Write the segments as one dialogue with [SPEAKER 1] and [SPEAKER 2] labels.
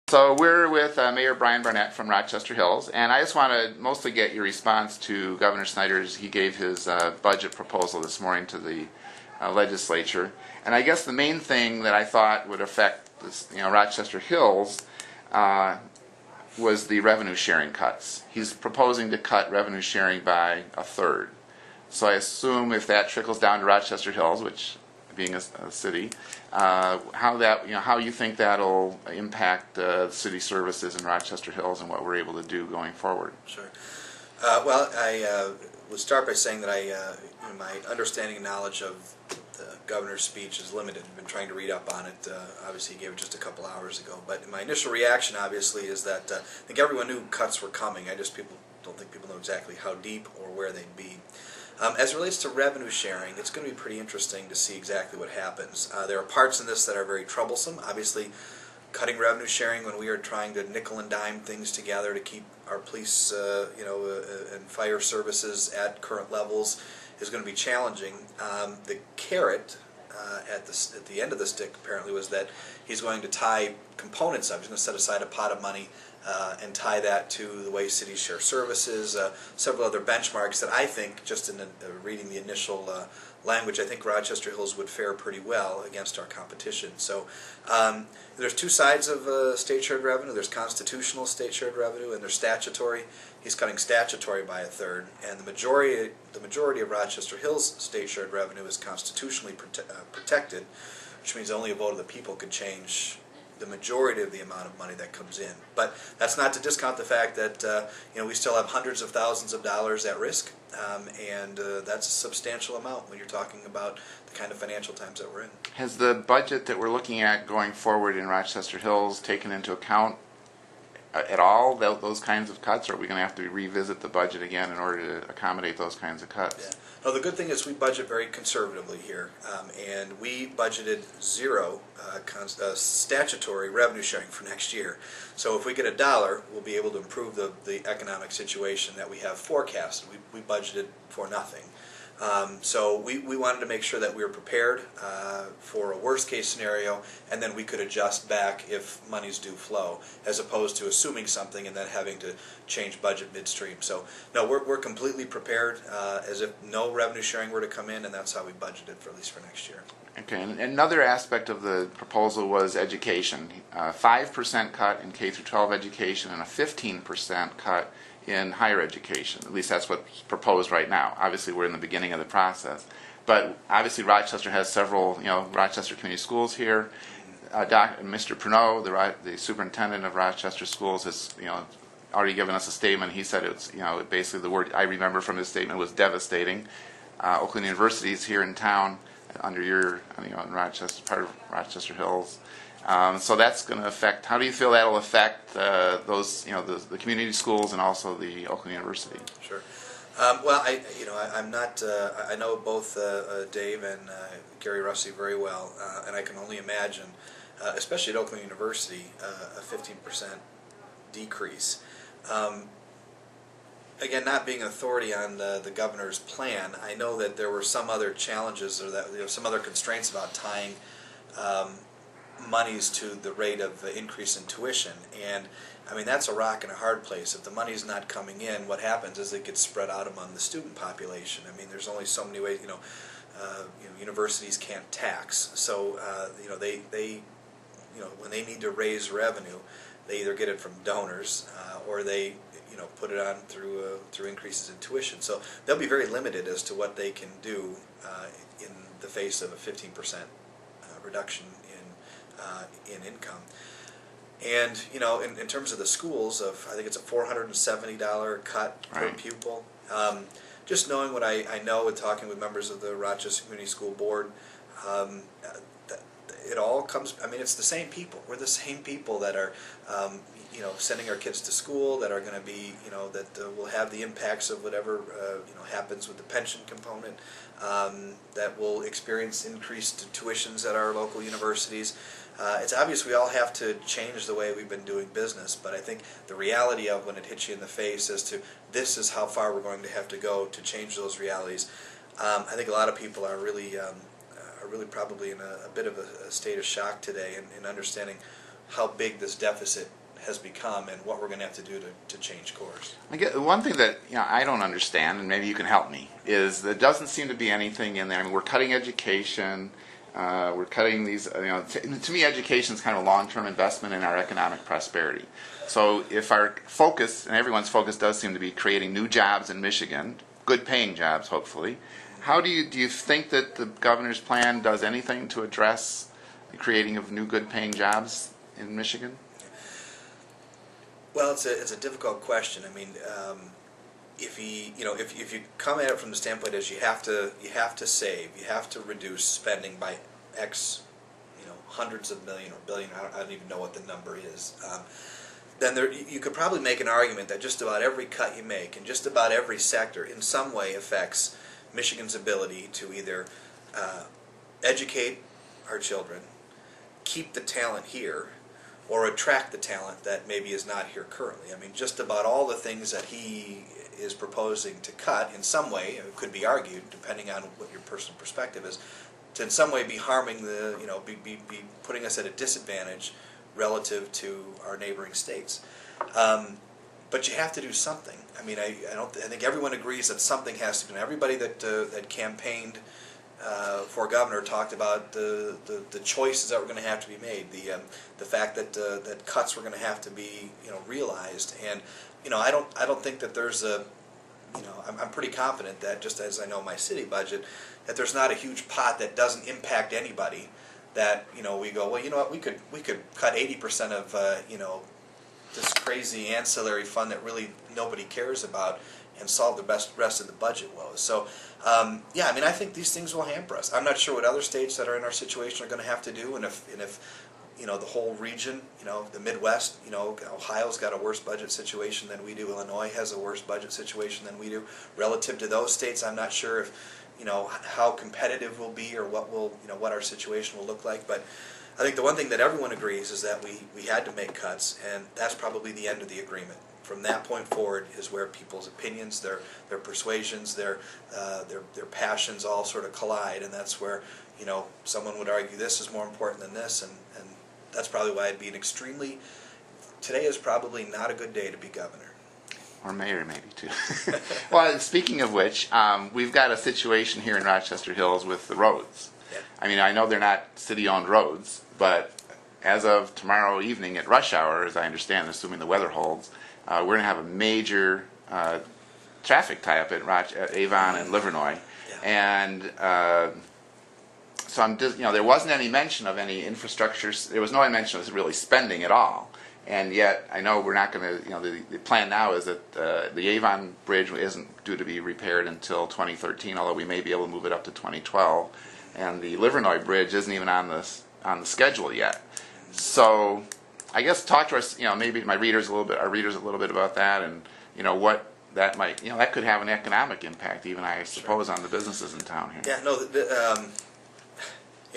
[SPEAKER 1] So we're with Mayor Brian Barnett from Rochester Hills, and I just want to mostly get your response to Governor Snyders. He gave his budget proposal this morning to the legislature, and I guess the main thing that I thought would affect this, Rochester Hills was the revenue sharing cuts. He's proposing to cut revenue sharing by a third. So I assume if that trickles down to Rochester Hills, which being a city, how you think that'll impact city services in Rochester Hills and what we're able to do going forward.
[SPEAKER 2] Sure. Well, I would start by saying that my understanding and knowledge of the governor's speech is limited. I've been trying to read up on it. Obviously, he gave it just a couple hours ago. But my initial reaction, obviously, is that I think everyone knew cuts were coming. Don't think people know exactly how deep or where they'd be. As it relates to revenue sharing, it's going to be pretty interesting to see exactly what happens. There are parts in this that are very troublesome. Obviously, cutting revenue sharing when we are trying to nickel and dime things together to keep our police, and fire services at current levels is going to be challenging. The carrot at the end of the stick apparently was that he's going to tie components up. He's going to set aside a pot of money and tie that to the way cities share services, several other benchmarks that I think, just in reading the initial language, I think Rochester Hills would fare pretty well against our competition. So there's two sides of state shared revenue. There's constitutional state shared revenue, and there's statutory. He's cutting statutory by a third, and the majority of Rochester Hills state shared revenue is constitutionally protected, which means only a vote of the people could change the majority of the amount of money that comes in. But that's not to discount the fact that we still have hundreds of thousands of dollars at risk, and that's a substantial amount when you're talking about the kind of financial times that we're in.
[SPEAKER 1] Has the budget that we're looking at going forward in Rochester Hills taken into account at all those kinds of cuts, or are we going to have to revisit the budget again in order to accommodate those kinds of cuts?
[SPEAKER 2] Yeah. No, the good thing is we budget very conservatively here, and we budgeted zero statutory revenue sharing for next year. So if we get $1, we'll be able to improve the economic situation that we have forecasted. We budgeted for nothing. So we wanted to make sure that we were prepared for a worst case scenario, and then we could adjust back if monies do flow, as opposed to assuming something and then having to change budget midstream. So no, we're completely prepared as if no revenue sharing were to come in, and that's how we budgeted for at least for next year.
[SPEAKER 1] Okay, and another aspect of the proposal was education. 5% cut in K through 12 education and a 15% cut in higher education. At least that's what's proposed right now. Obviously, we're in the beginning of the process. But obviously, Rochester has several, Rochester Community Schools here. Mr. Pernot, the superintendent of Rochester Schools, has, already given us a statement. He said it's, basically the word I remember from his statement was devastating. Oakland University is here in town under your, in Rochester, part of Rochester Hills. So that's going to affect. How do you feel that'll affect those, the community schools and also the Oakland University?
[SPEAKER 2] Sure. Well, I'm not. I know both Dave and Gary Russi very well, and I can only imagine, especially at Oakland University, a 15% decrease. Again, not being an authority on the governor's plan, I know that there were some other challenges or that some other constraints about tying monies to the rate of increase in tuition, and I mean that's a rock and a hard place. If the money's not coming in, what happens is it gets spread out among the student population. I mean, there's only so many ways. Universities can't tax, so they when they need to raise revenue, they either get it from donors or they put it on through increases in tuition. So they'll be very limited as to what they can do in the face of a 15% reduction in income. And in terms of the schools, I think it's a $470 cut per pupil. Just knowing what I know with talking with members of the Rochester Community School Board, it all comes. I mean, it's the same people. We're the same people that are sending our kids to school, that are going to be that will have the impacts of whatever happens with the pension component, that will experience increased tuitions at our local universities. It's obvious we all have to change the way we've been doing business, but I think the reality of when it hits you in the face as to this is how far we're going to have to go to change those realities, I think a lot of people are really probably in a bit of a state of shock today in understanding how big this deficit has become and what we're going to have to do to change course.
[SPEAKER 1] I get one thing that I don't understand, and maybe you can help me, is there doesn't seem to be anything in there. I mean, we're cutting education, we're cutting these. To me, education is kind of a long-term investment in our economic prosperity. So if our focus and everyone's focus does seem to be creating new jobs in Michigan, good-paying jobs, hopefully, how do you think that the governor's plan does anything to address the creating of new good-paying jobs in Michigan?
[SPEAKER 2] Well, it's a difficult question. I mean, if you come at it from the standpoint as you have to save, you have to reduce spending by X, hundreds of million or billion. I don't even know what the number is. Then you could probably make an argument that just about every cut you make in just about every sector in some way affects Michigan's ability to either educate our children, keep the talent here, or attract the talent that maybe is not here currently. I mean, just about all the things that he is proposing to cut in some way, it could be argued, depending on what your personal perspective is, to in some way be harming be putting us at a disadvantage relative to our neighboring states. But you have to do something. I mean, I think everyone agrees that something has to be done. Everybody that campaigned for governor talked about the choices that were going to have to be made, the fact that cuts were going to have to be realized, and I don't think that there's I'm pretty confident that, just as I know my city budget, that there's not a huge pot that doesn't impact anybody. That we go, well, you know what, we could cut 80% of this crazy ancillary fund that really nobody cares about and solve the rest of the budget woes. So yeah, I mean, I think these things will hamper us. I'm not sure what other states that are in our situation are going to have to do, and if the whole region, the Midwest, Ohio's got a worse budget situation than we do. Illinois has a worse budget situation than we do. Relative to those states, I'm not sure if how competitive we'll be or what our situation will look like. But I think the one thing that everyone agrees is that we had to make cuts, and that's probably the end of the agreement. From that point forward is where people's opinions, their persuasions, their passions all sort of collide, and that's where someone would argue this is more important than this, and that's probably why it'd be today is probably not a good day to be governor.
[SPEAKER 1] Or mayor, maybe, too. Well, speaking of which, we've got a situation here in Rochester Hills with the roads.
[SPEAKER 2] Yeah.
[SPEAKER 1] I mean, I know they're not city-owned roads, but as of tomorrow evening at rush hour, as I understand, assuming the weather holds, we're going to have a major traffic tie-up at Avon and Livernois. Yeah. And so I'm just, there wasn't any mention of any infrastructure. There was no mention of really spending at all. And yet, I know we're not going to, the plan now is that the Avon Bridge isn't due to be repaired until 2013, although we may be able to move it up to 2012. And the Livernois Bridge isn't even on the schedule yet. So, I guess talk to us, maybe our readers a little bit about that, and what that might, that could have an economic impact, even I suppose, on the businesses in town here.
[SPEAKER 2] Yeah, no,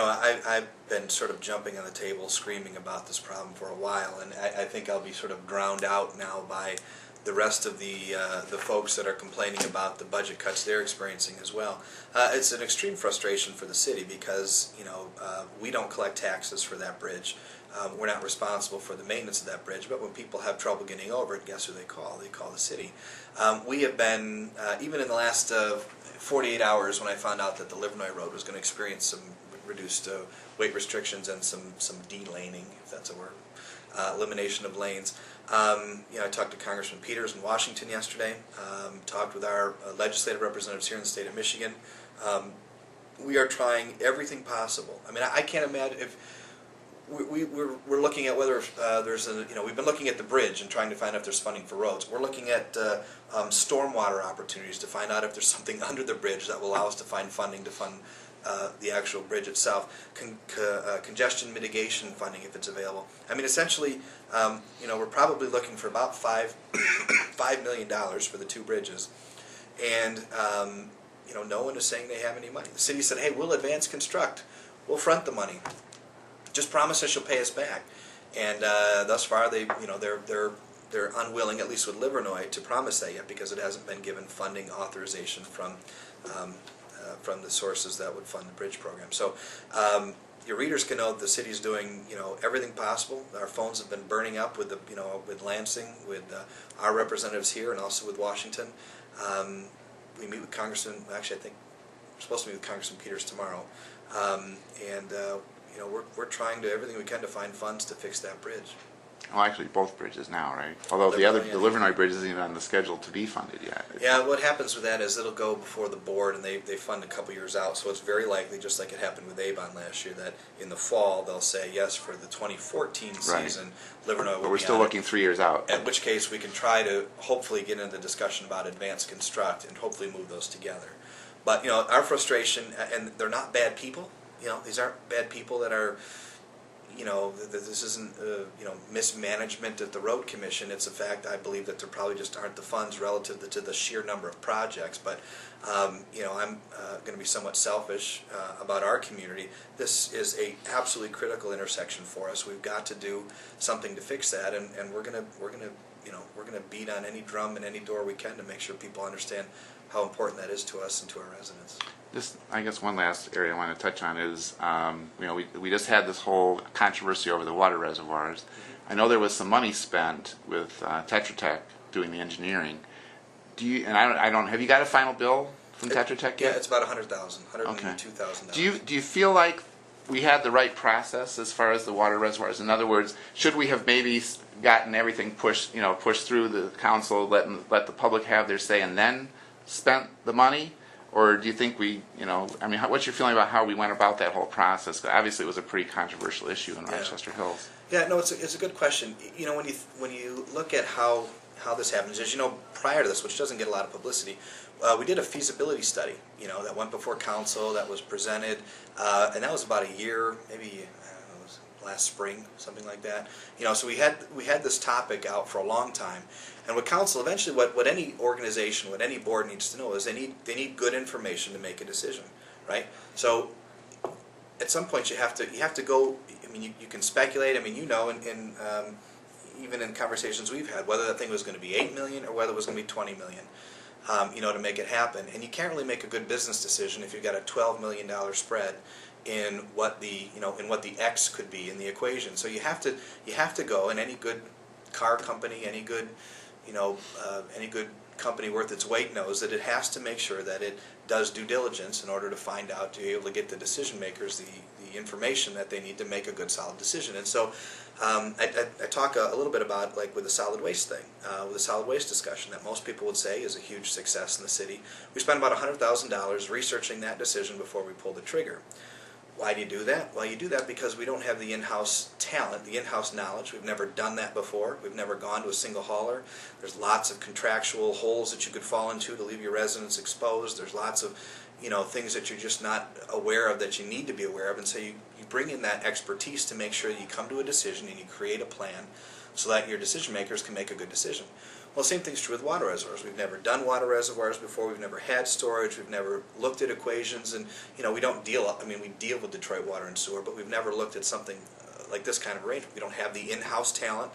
[SPEAKER 2] I've been sort of jumping on the table, screaming about this problem for a while, and I think I'll be sort of drowned out now by the rest of the folks that are complaining about the budget cuts they're experiencing as well. It's an extreme frustration for the city because we don't collect taxes for that bridge. We're not responsible for the maintenance of that bridge, but when people have trouble getting over it, guess who they call? They call the city. We have been, even in the last 48 hours when I found out that the Livernois Road was going to experience some reduced weight restrictions and some de-laning, if that's a word, elimination of lanes. I talked to Congressman Peters in Washington yesterday, talked with our legislative representatives here in the state of Michigan. We are trying everything possible. I mean, I can't imagine if we're looking at whether there's we've been looking at the bridge and trying to find out if there's funding for roads. We're looking at stormwater opportunities to find out if there's something under the bridge that will allow us to find funding to fund the actual bridge itself, congestion mitigation funding if it's available. I mean, essentially, we're probably looking for about $5 million for the two bridges, and no one is saying they have any money. The city said, "Hey, we'll advance construct, we'll front the money. Just promise us you'll pay us back." And thus far, they're unwilling, at least with Livernois, to promise that yet because it hasn't been given funding authorization from the sources that would fund the bridge program. So your readers can know that the city's doing, everything possible. Our phones have been burning up with with Lansing, with our representatives here, and also with Washington. We meet with Congressman. Actually, I think we're supposed to meet with Congressman Peters tomorrow, we're trying to everything we can to find funds to fix that bridge.
[SPEAKER 1] Well, actually, both bridges now, right? Although the Livernois Bridge isn't even on the schedule to be funded yet.
[SPEAKER 2] Yeah, what happens with that is it'll go before the board, and they fund a couple years out. So it's very likely, just like it happened with Avon last year, that in the fall they'll say yes for the 2014 season. Livernois will
[SPEAKER 1] but we're still looking 3 years out.
[SPEAKER 2] At which case we can try to hopefully get into the discussion about advanced construct and hopefully move those together. But our frustration, and they're not bad people. These aren't bad people that are. This isn't mismanagement at the road commission. It's a fact, I believe, that there probably just aren't the funds relative to the sheer number of projects. But I'm going to be somewhat selfish about our community. This is a absolutely critical intersection for us. We've got to do something to fix that, and we're going to beat on any drum and any door we can to make sure people understand how important that is to us and to our residents.
[SPEAKER 1] I guess one last area I want to touch on is, we just had this whole controversy over the water reservoirs. Mm-hmm. I know there was some money spent with Tetra Tech doing the engineering. Have you got a final bill from Tetra Tech yet?
[SPEAKER 2] Yeah, it's about $102,000.
[SPEAKER 1] Do you feel like we had the right process as far as the water reservoirs? In other words, should we have maybe gotten everything pushed through the council, let the public have their say, and then spent the money? Or do you think what's your feeling about how we went about that whole process? 'Cause obviously, it was a pretty controversial issue in Rochester Hills.
[SPEAKER 2] Yeah, no, it's a good question. When you look at how this happens, as you know, prior to this, which doesn't get a lot of publicity, we did a feasibility study. That went before council, that was presented, and that was about a year, maybe it was last spring, something like that. So we had this topic out for a long time. And what council eventually, what any organization, what any board needs to know is they need good information to make a decision, right? So at some point you have to go. I mean, you can speculate. I mean, even in conversations we've had, whether that thing was going to be $8 million or whether it was going to be $20 million, to make it happen. And you can't really make a good business decision if you've got a $12 million spread in what the X could be in the equation. So you have to go, and any good car company, any good company worth its weight knows that it has to make sure that it does due diligence in order to find out, to be able to get the decision makers the information that they need to make a good solid decision. And so I talk a little bit about, like, with the solid waste thing, with the solid waste discussion that most people would say is a huge success in the city. We spent about $100,000 researching that decision before we pulled the trigger. Why do you do that? Well, you do that because we don't have the in-house talent, the in-house knowledge. We've never done that before. We've never gone to a single hauler. There's lots of contractual holes that you could fall into to leave your residents exposed. There's lots of things that you're just not aware of that you need to be aware of. And so you bring in that expertise to make sure that you come to a decision and you create a plan so that your decision makers can make a good decision. Well, the same thing's true with water reservoirs. We've never done water reservoirs before. We've never had storage. We've never looked at equations, and we don't deal. We deal with Detroit Water and Sewer, but we've never looked at something like this kind of arrangement. We don't have the in-house talent,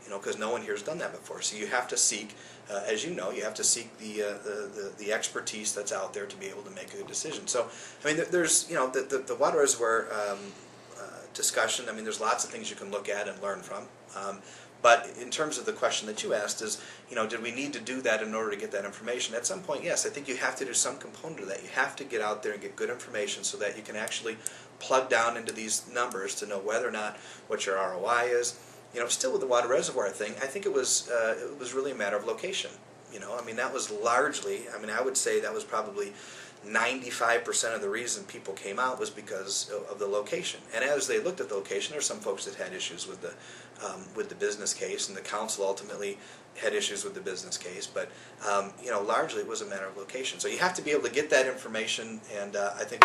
[SPEAKER 2] because no one here has done that before. So you have to seek, as you know, you have to seek the expertise that's out there to be able to make a good decision. So, there's the water reservoir discussion. There's lots of things you can look at and learn from. But in terms of the question that you asked is, did we need to do that in order to get that information? At some point, yes. I think you have to do some component of that. You have to get out there and get good information so that you can actually plug down into these numbers to know whether or not what your ROI is. Still with the water reservoir thing, I think it was really a matter of location. That was largely, I would say that was probably 95% of the reason people came out was because of the location. And as they looked at the location, there were some folks that had issues with the business case, and the council ultimately had issues with the business case. But largely it was a matter of location. So you have to be able to get that information, and I think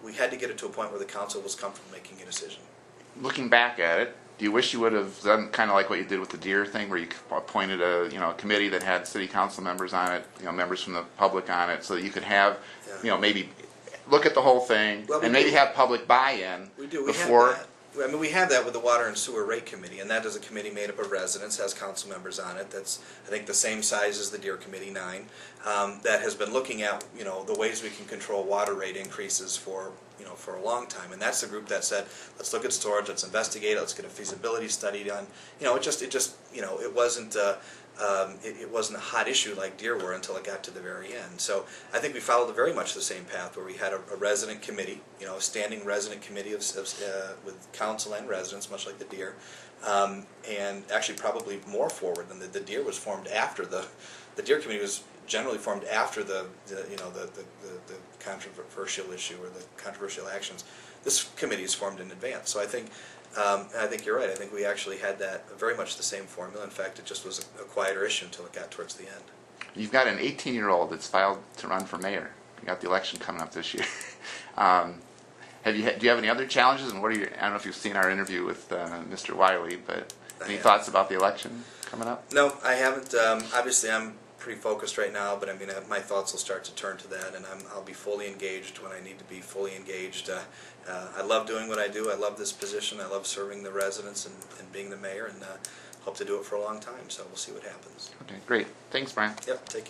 [SPEAKER 2] we had to get it to a point where the council was comfortable making a decision.
[SPEAKER 1] Looking back at it, do you wish you would have done kind of like what you did with the deer thing, where you appointed a committee that had city council members on it, members from the public on it, so that you could have, maybe look at the whole thing and maybe have public buy-in
[SPEAKER 2] We do.
[SPEAKER 1] before?
[SPEAKER 2] I mean, we have that with the Water and Sewer Rate Committee, and that is a committee made up of residents, has council members on it. That's, I think, the same size as the Deer Committee, 9, that has been looking at, the ways we can control water rate increases for a long time. And that's the group that said, let's look at storage, let's investigate it, let's get a feasibility study done. It wasn't a hot issue like Deer were until it got to the very end. So I think we followed very much the same path, where we had a resident committee, a standing resident committee with council and residents, much like the Deer, and actually probably more forward than the Deer was formed after the Deer committee was generally formed after the controversial issue or the controversial actions. This committee is formed in advance. So I think you're right. I think we actually had that very much the same formula. In fact, it just was a quieter issue until it got towards the end.
[SPEAKER 1] You've got an 18-year-old that's filed to run for mayor. You got the election coming up this year. Do you have any other challenges? And I don't know if you've seen our interview with Mr. Wiley, but any thoughts about the election coming up?
[SPEAKER 2] No, I haven't. Obviously, I'm pretty focused right now, but I mean, my thoughts will start to turn to that, and I'll be fully engaged when I need to be fully engaged. I love doing what I do. I love this position. I love serving the residents and being the mayor, and hope to do it for a long time. So we'll see what happens.
[SPEAKER 1] Okay, great. Thanks, Brian.
[SPEAKER 2] Yep, take care.